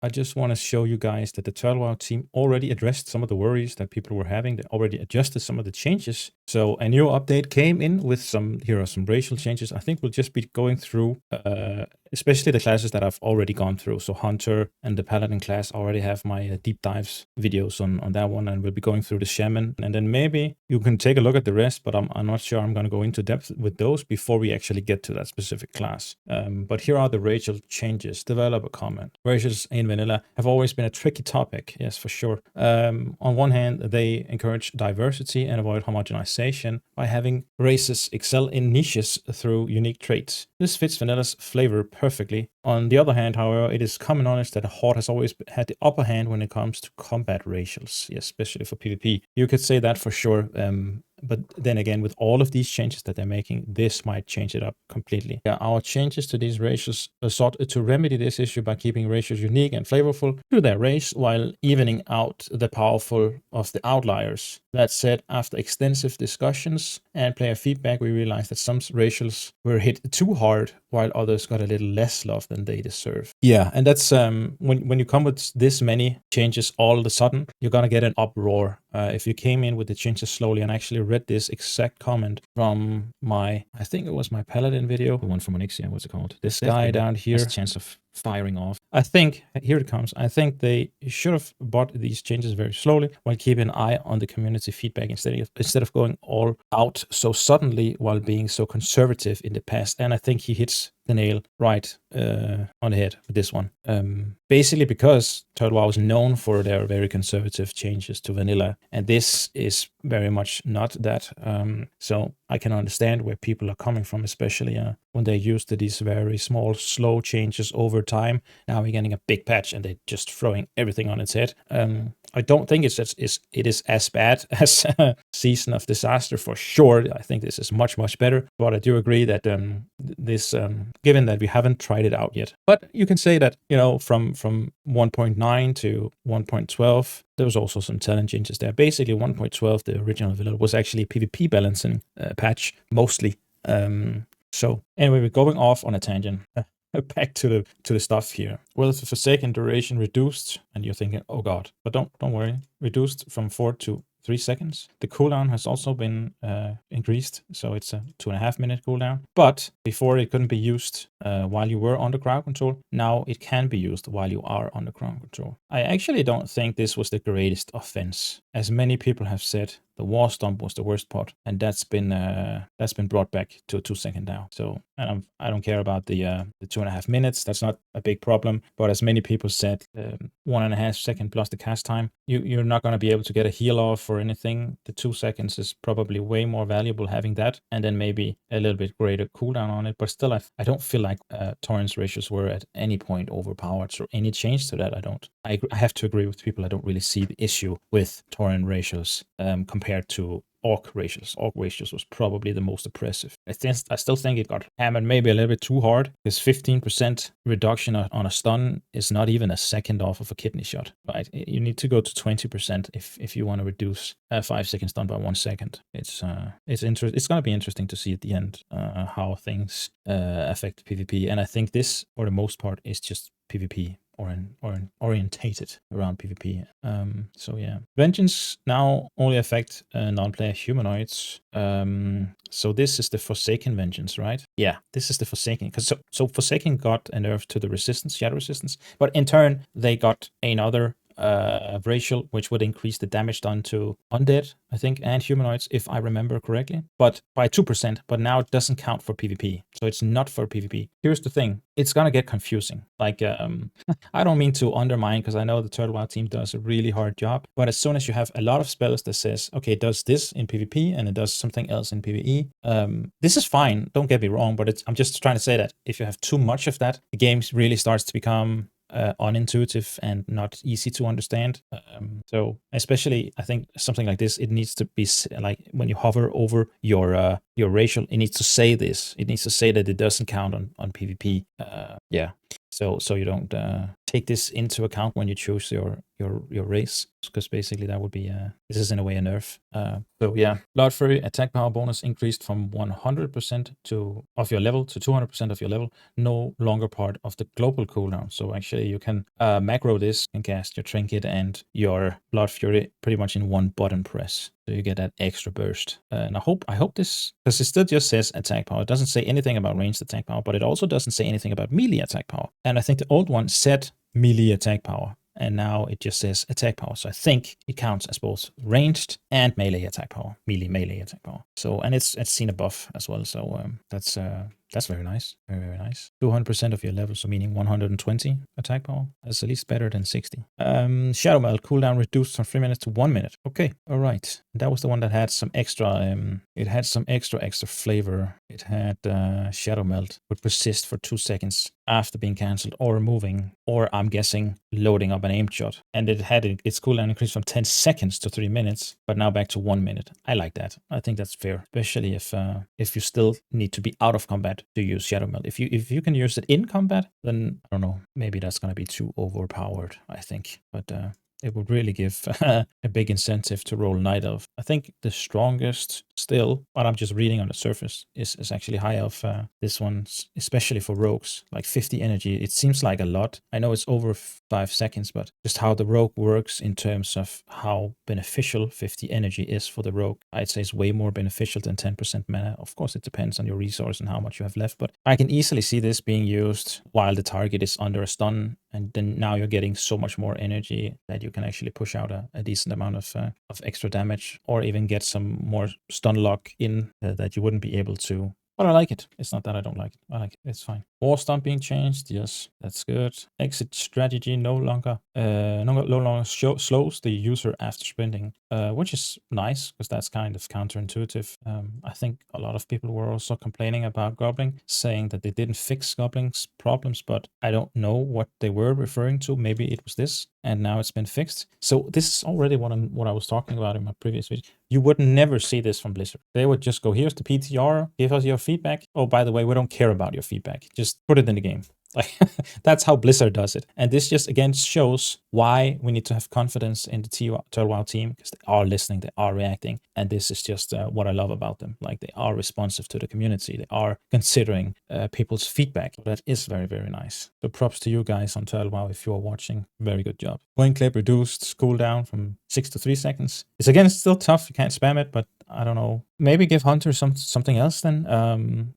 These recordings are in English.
I just want to show you guys that the Turtle team already addressed some of the worries that people were having. They already adjusted some of the changes. So a new update came in with here are some racial changes. I think we'll just be going through, especially the classes that I've already gone through. So Hunter and the Paladin class, I already have my deep dives videos on that one, and we'll be going through the Shaman. And then maybe you can take a look at the rest, but I'm not sure I'm going to go into depth with those before we actually get to that specific class. But here are the racial changes. Developer comment. Racials in vanilla have always been a tricky topic, yes, for sure. On one hand, they encourage diversity and avoid homogenization by having races excel in niches through unique traits. This fits vanilla's flavor perfectly. On the other hand, however, it is common knowledge that a Horde has always had the upper hand when it comes to combat racials, yes, especially for PvP. You could say that for sure. But then again, with all of these changes that they're making, this might change it up completely. Yeah, our changes to these races sought to remedy this issue by keeping races unique and flavorful to their race while evening out the powerful of the outliers. That said, after extensive discussions and player feedback, we realized that some racials were hit too hard while others got a little less love than they deserve. Yeah, and that's when you come with this many changes all of a sudden, you're gonna get an uproar. If you came in with the changes slowly and actually read this exact comment from I think it was my Paladin video, the one from Onyxia, what's it called? This guy down here has a chance of firing off. I think, here it comes, I think they should have bought these changes very slowly while keeping an eye on the community feedback instead of going all out so suddenly while being so conservative in the past. And I think he hits the nail right on the head with this one. Basically because Turtle WoW is known for their very conservative changes to vanilla, and this is very much not that. So I can understand where people are coming from, especially when they're used to these very small, slow changes over time. Now we're getting a big patch and they're just throwing everything on its head. I don't think it is as bad as Season of Disaster for sure. I think this is much, much better. But I do agree that given that we haven't tried it out yet. But you can say that, you know, from 1.9 to 1.12, there was also some talent changes there. Basically, 1.12, the original vanilla, was actually a PvP balancing patch, mostly. So anyway, we're going off on a tangent. Back to the stuff here. Well, if the Forsaken duration reduced, and you're thinking, oh god, but don't worry, reduced from 4 to 3 seconds. The cooldown has also been increased, so it's a 2.5 minute cooldown. But before it couldn't be used while you were under crowd control. Now it can be used while you are under crowd control. I actually don't think this was the greatest offense. As many people have said, the war stomp was the worst part, and that's been brought back to a 2 second now. So, and I don't care about the 2.5 minutes. That's not a big problem. But as many people said, 1.5 second plus the cast time, you're not going to be able to get a heal off or anything. The 2 seconds is probably way more valuable having that, and then maybe a little bit greater cooldown on it. But still, I don't feel like Torrent's ratios were at any point overpowered. So any change to that, I have to agree with people. I don't really see the issue with Torrent ratios compared to Orc ratios. Orc ratios was probably the most oppressive. I still think it got hammered maybe a little bit too hard, because 15% reduction on a stun is not even a second off of a kidney shot, right? You need to go to 20% if you want to reduce a 5 second stun by 1 second. It's going to be interesting to see at the end how things affect PvP, and I think this, for the most part, is just PvP or orientated around PvP. So yeah, vengeance now only affect non-player humanoids. So this is the Forsaken vengeance, right? Yeah, this is the Forsaken, because so Forsaken got a nerf to the resistance, shadow resistance, but in turn they got another racial which would increase the damage done to undead, I think, and humanoids, if I remember correctly, but by 2%. But now it doesn't count for PvP, so it's not for PvP. Here's the thing, it's gonna get confusing. Like I don't mean to undermine, because I know the Turtle WoW team does a really hard job, but as soon as you have a lot of spells that says, okay, it does this in PvP and it does something else in PvE, this is fine, don't get me wrong, but I'm just trying to say that if you have too much of that, the game really starts to become unintuitive and not easy to understand. So especially, I think something like this, it needs to be like when you hover over your racial, it needs to say this. It needs to say that it doesn't count on PvP. Yeah. So you don't take this into account when you choose your race. because basically that would be this is in a way a nerf. So yeah, Blood Fury attack power bonus increased from 100% of your level to 200% of your level, no longer part of the global cooldown. So actually you can macro this and cast your trinket and your Blood Fury pretty much in one button press. So you get that extra burst. And I hope this, because it still just says attack power. It doesn't say anything about ranged attack power, but it also doesn't say anything about melee attack power. And I think the old one said melee attack power, and now it just says attack power. So I think it counts as both ranged and melee attack power, melee attack power. So, and it's seen a buff as well. So that's very nice. Very nice. 200% of your level, so meaning 120 attack power. That's at least better than 60. Shadow Melt cooldown reduced from 3 minutes to 1 minute. Okay, all right. That was the one that had some extra, it had some extra flavor. It had Shadow Melt would persist for 2 seconds after being cancelled or removing, or I'm guessing loading up an aim shot. And it had its cooldown increased from 10 seconds to 3 minutes, but now back to 1 minute. I like that. I think that's fair, especially if you still need to be out of combat to use Shadow Melt. If you can use it in combat, then I don't know, maybe that's gonna be too overpowered, I think. But it would really give a big incentive to roll Night Elf. I think the strongest still, but I'm just reading on the surface, is actually High Elf. This one, especially for rogues, like 50 energy. It seems like a lot. I know it's over 5 seconds, but just how the rogue works in terms of how beneficial 50 energy is for the rogue, I'd say it's way more beneficial than 10% mana. Of course, it depends on your resource and how much you have left, but I can easily see this being used while the target is under a stun, and then now you're getting so much more energy that you can actually push out a decent amount of extra damage, or even get some more stun lock in that you wouldn't be able to. But I like it. It's not that I don't like it. I like it. It's fine. War Stomp being changed. Yes, that's good. Exit strategy no longer slows the user after sprinting, which is nice because that's kind of counterintuitive. I think a lot of people were also complaining about Goblin, saying that they didn't fix Goblin's problems, but I don't know what they were referring to. Maybe it was this, and now it's been fixed. So this is already what I was talking about in my previous video. You would never see this from Blizzard. They would just go, here's the PTR, give us your feedback. Oh, by the way, we don't care about your feedback. Just put it in the game. Like that's how Blizzard does it. And this just again shows why we need to have confidence in the Turtle WoW team, because they are listening, they are reacting. And this is just what I love about them. Like they are responsive to the community. They are considering people's feedback. That is very, very nice. So props to you guys on Turtle WoW if you are watching. Very good job. Point clip reduced cooldown from 6 to 3 seconds. It's again still tough. You can't spam it, but I don't know. Maybe give Hunter something else then,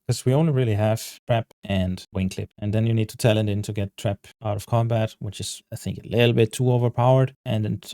because we only really have Trap and Wing Clip, and then you need to talent in to get Trap out of combat, which is I think a little bit too overpowered.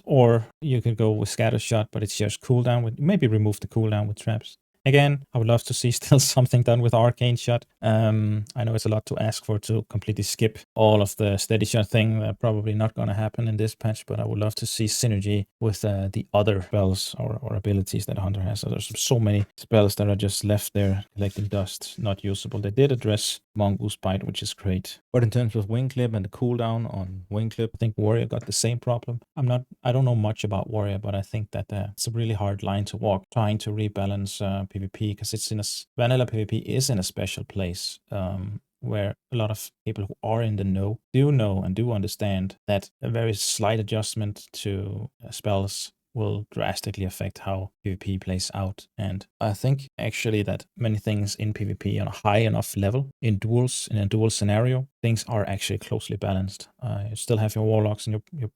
Or you could go with Scatter Shot, but it's just cooldown. Maybe remove the cooldown with traps. Again, I would love to see still something done with Arcane Shot. I know it's a lot to ask for to completely skip all of the Steady Shot thing. Probably not going to happen in this patch, but I would love to see synergy with the other spells or abilities that Hunter has. So there's so many spells that are just left there collecting dust, not usable. They did address Mongoose Bite, which is great. But in terms of Wing Clip and the cooldown on Wing Clip, I think Warrior got the same problem. I don't know much about Warrior, but I think that it's a really hard line to walk, trying to rebalance PvP, because it's in vanilla PvP is in a special place where a lot of people who are in the know and do understand that a very slight adjustment to spells will drastically affect how PvP plays out. And I think actually that many things in PvP on a high enough level, in a dual scenario, things are actually closely balanced. You still have your warlocks and your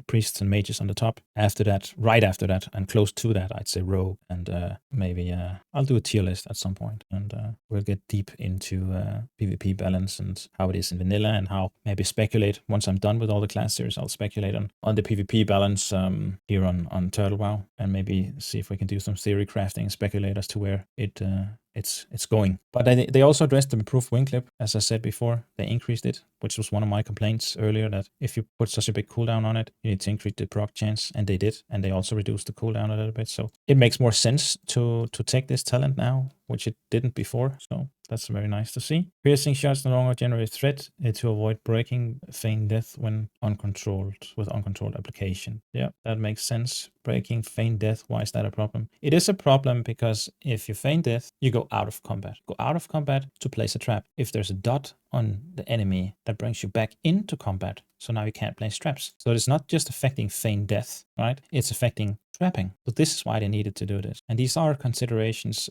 priests and mages on the top. After that, right after that, and close to that, I'd say rogue. And maybe I'll do a tier list at some point, and we'll get deep into PvP balance and how it is in vanilla, and how maybe speculate once I'm done with all the class series. I'll speculate on the PvP balance here on Turtle WoW, and maybe see if we can do some theory crafting and speculate as to where it's going. But they also addressed the improved Wing Clip. As I said before, they increased it, which was one of my complaints earlier, that if you put such a big cooldown on it, you need to increase the proc chance, and they did, and they also reduced the cooldown a little bit. So it makes more sense to take this talent now, which it didn't before. So That's very nice to see. Piercing shots no longer generate threat to avoid breaking, feign death when with uncontrolled application. Yeah, that makes sense. Breaking, feign death, why is that a problem? It is a problem because if you feign death, you go out of combat. Go out of combat to place a trap. If there's a dot on the enemy, that brings you back into combat. So now you can't place traps. So it's not just affecting feign death, right? It's affecting trapping. So this is why they needed to do this. And these are considerations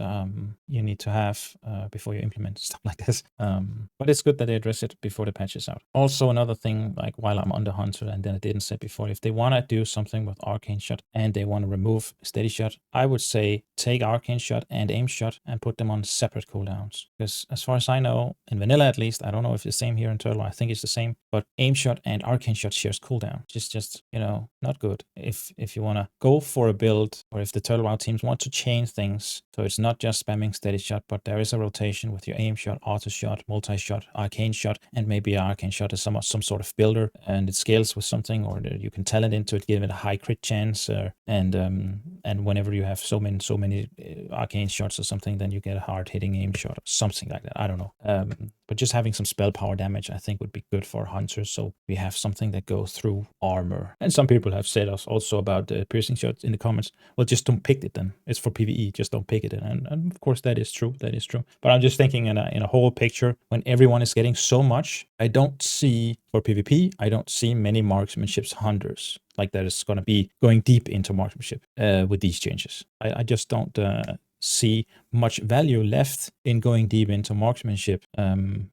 you need to have before you implement stuff like this. But it's good that they address it before the patch is out. Also, another thing, like while I'm on the Hunter, and then I didn't say before, if they want to do something with Arcane Shot and they want to remove Steady Shot, I would say take Arcane Shot and Aim Shot and put them on separate cooldowns. Because as far as I know, in vanilla at least, I don't know if it's the same here in Turtle, I think it's the same, but Aim Shot and Arcane Shot shares cooldown, which is just, you know, not good. If you want to go for a build, or if the Turtle WoW teams want to change things, so it's not just spamming Steady Shot, but there is a rotation with your Aim Shot, Auto Shot, Multi-Shot, Arcane Shot, and maybe Arcane Shot is some sort of builder, and it scales with something, or you can talent into it, give it a high crit chance, and whenever you have so many Arcane Shots or something, then you get a hard-hitting Aim Shot, or something like that. I don't know. But just having some spell power damage, I think, would be good for Hunters, so we have something that goes through armor. And some people have said us also about piercing shots in the comments. Well, just don't pick it then. It's for PvE. Just don't pick it. And of course, that is true. That is true. But I'm just thinking in a whole picture, when everyone is getting so much, I don't see, for PvP, I don't see many marksmanship hunters like that is going to be going deep into marksmanship with these changes. I just don't see much value left in going deep into marksmanship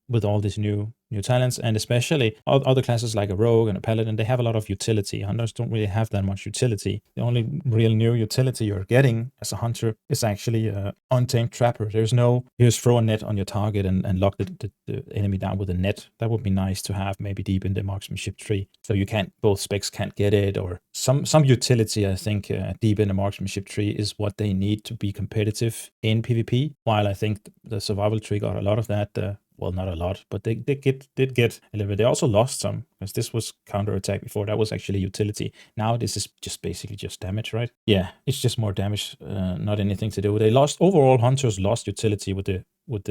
with all these new talents, and especially other classes like a rogue and a paladin. They have a lot of utility. Hunters don't really have that much utility. The only real new utility you're getting as a hunter is actually untamed trapper. There's no, you just throw a net on your target and lock the enemy down with a net. That would be nice to have maybe deep in the marksmanship tree, so you can't, both specs can't get it, or some utility. I think deep in the marksmanship tree is what they need to be competitive in PvP, while I think the survival tree got a lot of that. Well, not a lot, but they did get a little bit. They also lost some, because this was counterattack before. That was actually utility. Now this is just basically just damage, right? Yeah, it's just more damage, not anything to do. They lost, overall Hunters lost utility with the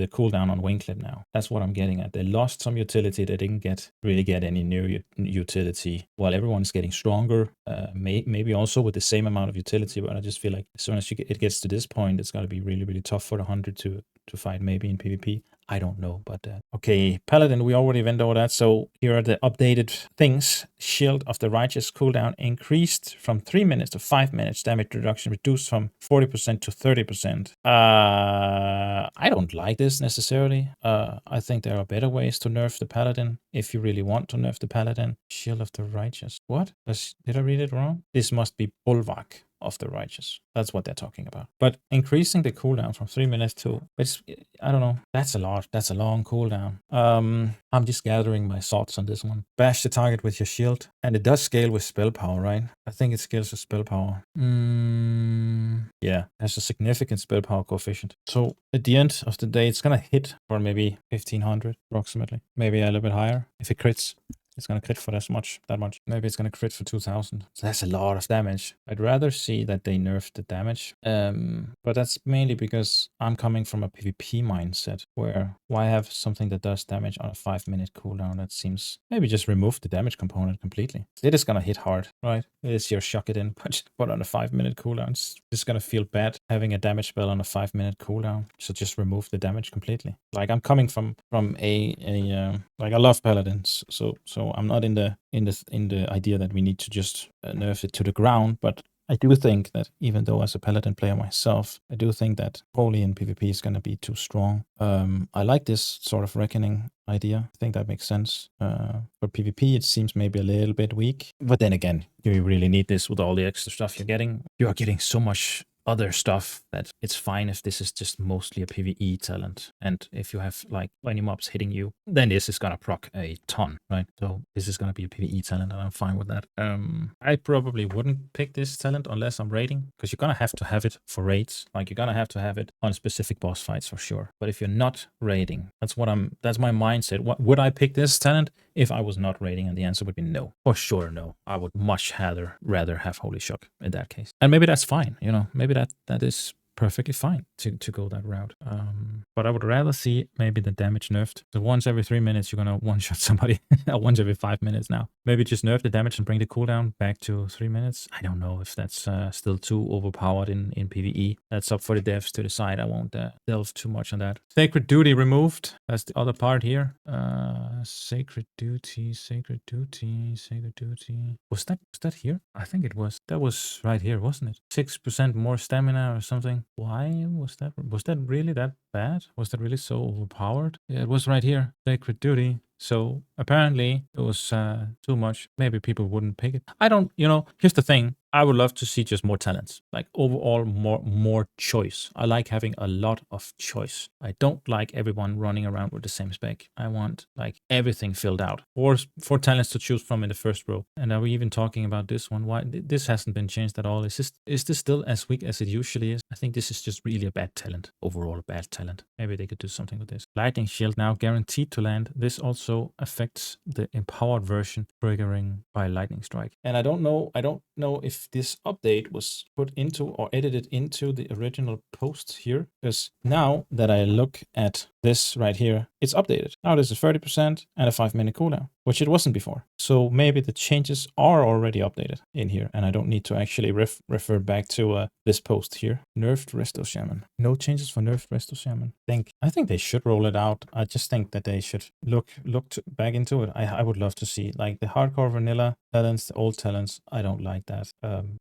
cooldown on wing clip now. That's what I'm getting at. They lost some utility. They didn't really get any new utility, while everyone's getting stronger, maybe also with the same amount of utility. But I just feel like as soon as it gets to this point, it's going to be really, really tough for the Hunter to fight maybe in PvP. I don't know, but okay, Paladin, we already went over that. So here are the updated things. Shield of the Righteous cooldown increased from 3 minutes to 5 minutes. Damage reduction reduced from 40% to 30%. I don't like this necessarily. I think there are better ways to nerf the Paladin if you really want to nerf the Paladin. Shield of the Righteous. What? Did I read it wrong? This must be Bulwark of the Righteous. That's what they're talking about. But increasing the cooldown from 3 minutes to, I don't know, that's a lot. That's a long cooldown. I'm just gathering my thoughts on this one. Bash the target with your shield, and it does scale with spell power, right? I think it scales with spell power. Yeah, has a significant spell power coefficient. So at the end of the day, it's gonna hit for maybe 1500 approximately, maybe a little bit higher if it crits. It's going to crit for that much. Maybe it's going to crit for 2000. So that's a lot of damage. I'd rather see that they nerf the damage. But that's mainly because I'm coming from a PvP mindset, where why have something that does damage on a 5-minute cooldown? That seems, maybe just remove the damage component completely. It is going to hit hard, right? It is your shock it in, but on a 5-minute cooldown, it's just going to feel bad having a damage spell on a 5-minute cooldown. So just remove the damage completely. Like, I'm coming from like, I love Paladins, so I'm not in the idea that we need to just nerf it to the ground, but I do think that even though as a Paladin player myself, I do think that Holy in PvP is going to be too strong. I like this sort of reckoning idea. I think that makes sense. For PvP, it seems maybe a little bit weak. But then again, do you really need this with all the extra stuff you're getting? You are getting so much other stuff that it's fine if this is just mostly a PvE talent. And if you have like 20 mobs hitting you, then this is gonna proc a ton, right? So this is gonna be a PvE talent, and I'm fine with that. I probably wouldn't pick this talent unless I'm raiding, because you're gonna have to have it for raids. Like, you're gonna have to have it on specific boss fights for sure. But if you're not raiding, that's my mindset. What would I pick this talent if I was not raiding? And the answer would be no. For sure, no. I would much rather have Holy Shock in that case. And maybe that's fine, you know, maybe that is perfectly fine to go that route. But I would rather see maybe the damage nerfed. So once every 3 minutes, you're going to one-shot somebody. Once every 5 minutes now. Maybe just nerf the damage and bring the cooldown back to 3 minutes. I don't know if that's still too overpowered in PvE. That's up for the devs to decide. I won't delve too much on that. Sacred Duty removed. That's the other part here. Sacred Duty. Was that here? I think it was. That was right here, wasn't it? 6% more stamina or something. Why was that? Was that really that bad? Was that really so overpowered? Yeah, it was right here. Sacred Duty. So apparently it was too much. Maybe people wouldn't pick it. I don't, here's the thing. I would love to see just more talents, like overall more choice. I like having a lot of choice. I don't like everyone running around with the same spec. I want like everything filled out. Four talents to choose from in the first row. And are we even talking about this one? Why this hasn't been changed at all? Is this still as weak as it usually is? I think this is just really a bad talent. Overall a bad talent. Maybe they could do something with this. Lightning Shield now guaranteed to land. This also affects the empowered version, triggering by lightning strike. And I don't know if this update was put into or edited into the original post here, because now that I look at this right here, it's updated. Now this is 30% and a 5-minute cooldown, which it wasn't before. So maybe the changes are already updated in here, and I don't need to actually refer back to this post here. Nerfed Resto Shaman. No changes for nerfed Resto Shaman. I think they should roll it out. I just think that they should look back into it. I would love to see like the hardcore vanilla talents, the old talents. I don't like that.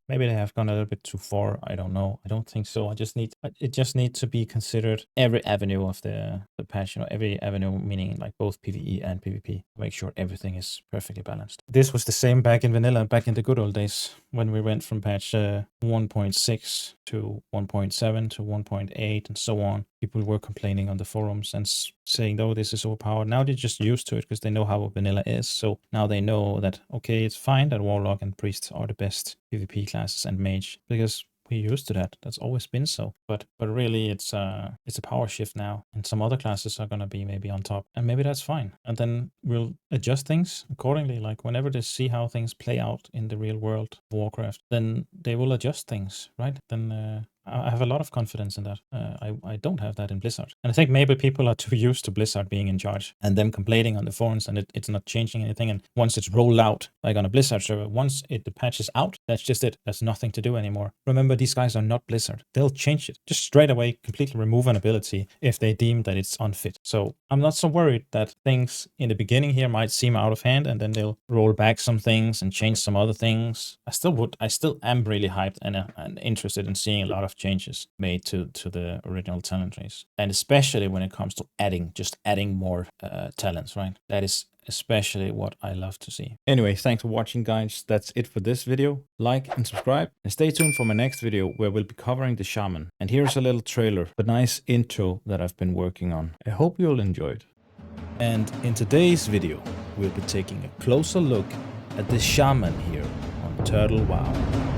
Maybe they have gone a little bit too far. I don't know. I don't think so. It just needs to be considered every avenue of the patch, every avenue, meaning like both PvE and PvP. Make sure everything is perfectly balanced. This was the same back in vanilla, back in the good old days, when we went from patch 1.6 to 1.7 to 1.8 and so on. People were complaining on the forums and saying, oh, this is overpowered. Now they're just used to it because they know how vanilla is. So now they know that, okay, it's fine that Warlock and Priest are the best PvP classes and Mage, because we're used to that. That's always been so. But really, it's a power shift now, and some other classes are gonna be maybe on top, and maybe that's fine. And then we'll adjust things accordingly. Like whenever they see how things play out in the real world of Warcraft, then they will adjust things, right? Then I have a lot of confidence in that. I don't have that in Blizzard. And I think maybe people are too used to Blizzard being in charge and them complaining on the forums, and it's not changing anything. And once it's rolled out, like on a Blizzard server, once the patch is out, that's just it. There's nothing to do anymore. Remember, these guys are not Blizzard. They'll change it. Just straight away, completely remove an ability if they deem that it's unfit. So I'm not so worried that things in the beginning here might seem out of hand, and then they'll roll back some things and change some other things. I still am really hyped and interested in seeing a lot of changes made to the original talent trees, and especially when it comes to adding more talents, right? That is especially what I love to see. Anyway, thanks for watching, guys. That's it for this video. Like and subscribe, and stay tuned for my next video where we'll be covering the Shaman. And here's a little trailer, the nice intro that I've been working on. I hope you'll enjoy it. And in today's video, we'll be taking a closer look at the Shaman here on Turtle WoW.